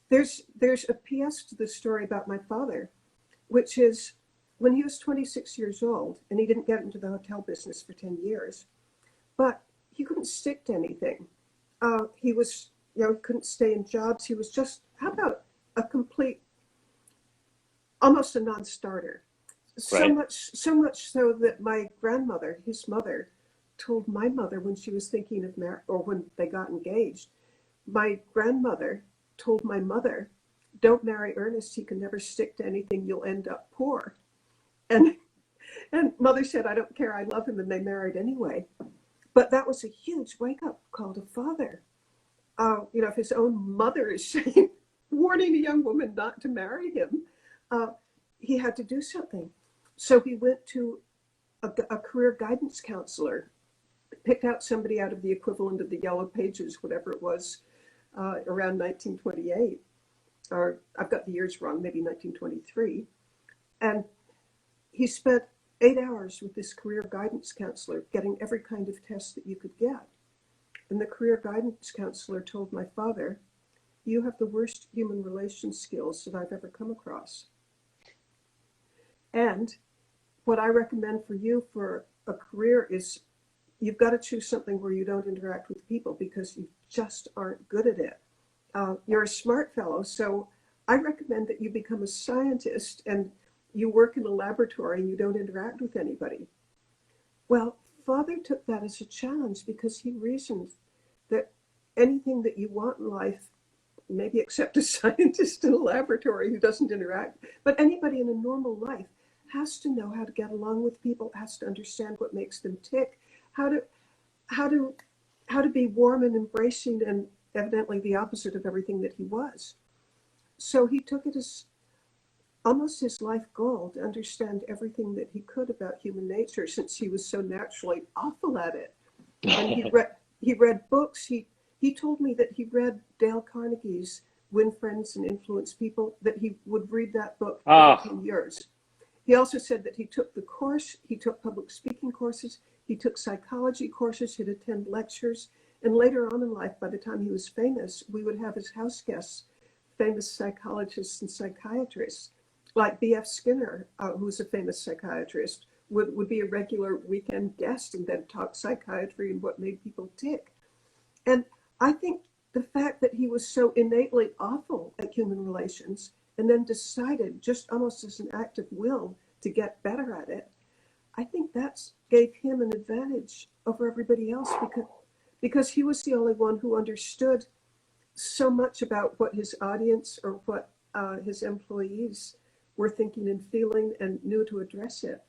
There's a PS to the story about my father, which is when he was 26 years old, and he didn't get into the hotel business for 10 years, but he couldn't stick to anything. He was, he couldn't stay in jobs. He was just, how about a complete, almost a non-starter. Right. So much so that my grandmother, his mother, told my mother when she was thinking of or when they got engaged, my grandmother told my mother, "Don't marry Ernest. He can never stick to anything. You'll end up poor." And mother said, "I don't care. I love him," and they married anyway. But that was a huge wake-up call to father. If his own mother is saying, warning a young woman not to marry him, he had to do something. So he went to a career guidance counselor, picked out somebody out of the equivalent of the Yellow Pages, whatever it was, around 1928, or I've got the years wrong, maybe 1923. And he spent 8 hours with this career guidance counselor, getting every kind of test that you could get. And the career guidance counselor told my father, "You have the worst human relations skills that I've ever come across. And what I recommend for you for a career is you've got to choose something where you don't interact with people because you just aren't good at it. You're a smart fellow, so I recommend that you become a scientist and you work in a laboratory and you don't interact with anybody." Well, father took that as a challenge because he reasoned that anything that you want in life, maybe except a scientist in a laboratory who doesn't interact, but anybody in a normal life has to know how to get along with people, has to understand what makes them tick, how to be warm and embracing, and evidently the opposite of everything that he was. So he took it as almost his life goal to understand everything that he could about human nature, since he was so naturally awful at it. And he read books. He told me that he read Dale Carnegie's Win Friends and Influence People, that he would read that book for 10 years. He also said that he took the course, he took public speaking courses, he took psychology courses, he'd attend lectures, and later on in life, by the time he was famous, we would have his house guests, famous psychologists and psychiatrists, like B.F. Skinner, who's a famous psychiatrist, would be a regular weekend guest and then talk psychiatry and what made people tick. And I think the fact that he was so innately awful at human relations and then decided, just almost as an act of will, to get better at it, I think that gave him an advantage over everybody else because he was the only one who understood so much about what his audience or what his employees were thinking and feeling and knew to address it.